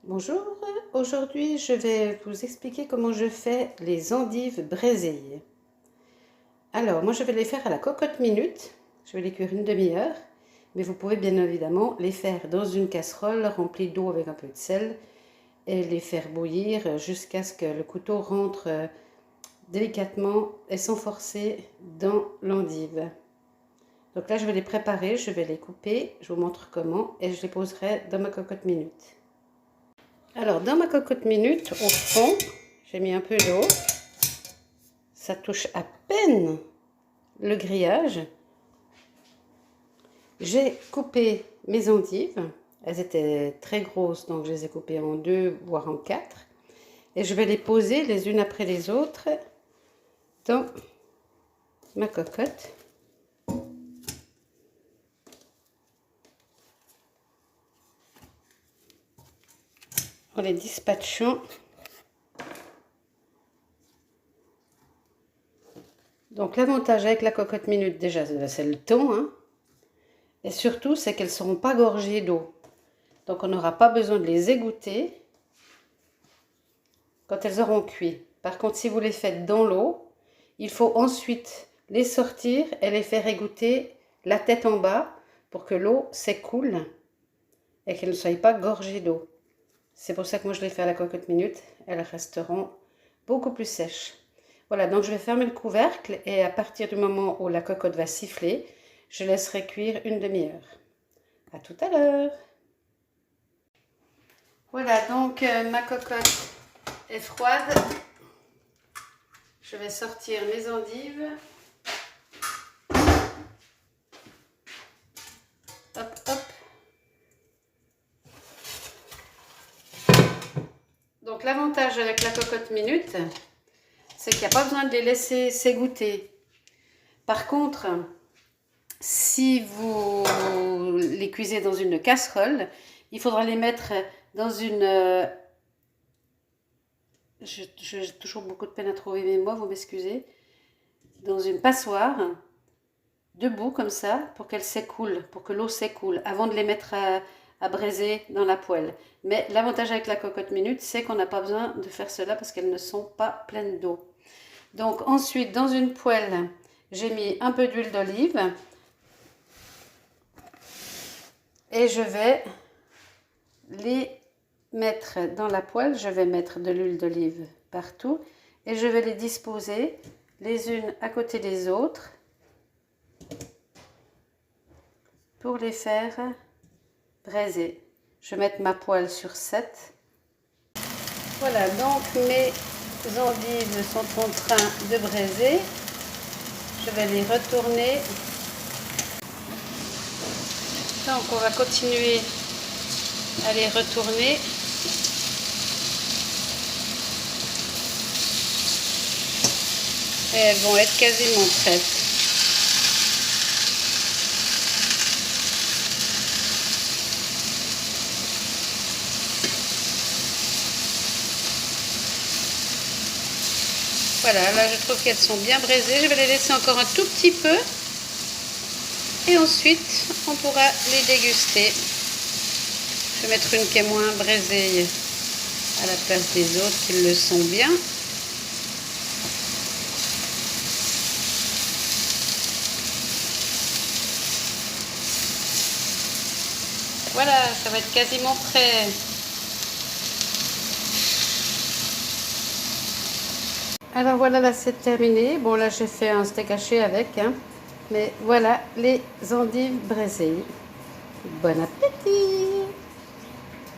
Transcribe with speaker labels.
Speaker 1: Bonjour, aujourd'hui je vais vous expliquer comment je fais les endives braisées. Alors moi je vais les faire à la cocotte minute, je vais les cuire une demi-heure, mais vous pouvez bien évidemment les faire dans une casserole remplie d'eau avec un peu de sel et les faire bouillir jusqu'à ce que le couteau rentre délicatement et sans forcer dans l'endive. Donc là je vais les préparer, je vais les couper, je vous montre comment et je les poserai dans ma cocotte minute. Alors, dans ma cocotte minute, au fond, j'ai mis un peu d'eau. Ça touche à peine le grillage. J'ai coupé mes endives. Elles étaient très grosses, donc je les ai coupées en 2, voire en 4. Et je vais les poser les unes après les autres dans ma cocotte. En les dispatchant. Donc l'avantage avec la cocotte minute, déjà, c'est le temps, hein. Et surtout, c'est qu'elles ne seront pas gorgées d'eau. Donc on n'aura pas besoin de les égoutter quand elles auront cuit. Par contre, si vous les faites dans l'eau, il faut ensuite les sortir et les faire égoutter la tête en bas pour que l'eau s'écoule et qu'elles ne soient pas gorgées d'eau. C'est pour ça que moi je les fais à la cocotte minute. Elles resteront beaucoup plus sèches. Voilà, donc je vais fermer le couvercle et à partir du moment où la cocotte va siffler, je laisserai cuire une demi-heure. À tout à l'heure. Voilà, donc ma cocotte est froide. Je vais sortir mes endives. Hop, hop. Donc l'avantage avec la cocotte minute, c'est qu'il n'y a pas besoin de les laisser s'égoutter. Par contre, si vous les cuisez dans une casserole, il faudra les mettre dans une... J'ai toujours beaucoup de peine à trouver mes mots, vous m'excusez. Dans une passoire, debout comme ça, pour qu'elle s'écoule, pour que l'eau s'écoule, avant de les mettre à braiser dans la poêle. Mais l'avantage avec la cocotte minute, c'est qu'on n'a pas besoin de faire cela parce qu'elles ne sont pas pleines d'eau. Donc ensuite, dans une poêle, j'ai mis un peu d'huile d'olive. Et je vais les mettre dans la poêle. Je vais mettre de l'huile d'olive partout. Et je vais les disposer les unes à côté des autres pour les faire braiser. Je vais mettre ma poêle sur 7. Voilà, donc mes endives sont en train de braiser. Je vais les retourner. Donc on va continuer à les retourner. Et elles vont être quasiment prêtes. Voilà, là je trouve qu'elles sont bien braisées. Je vais les laisser encore un tout petit peu. Et ensuite, on pourra les déguster. Je vais mettre une qui est moins braisée à la place des autres qui le sont bien. Voilà, ça va être quasiment prêt. Alors voilà, là c'est terminé. Bon là j'ai fait un steak haché avec, hein. Mais voilà les endives braisées. Bon appétit!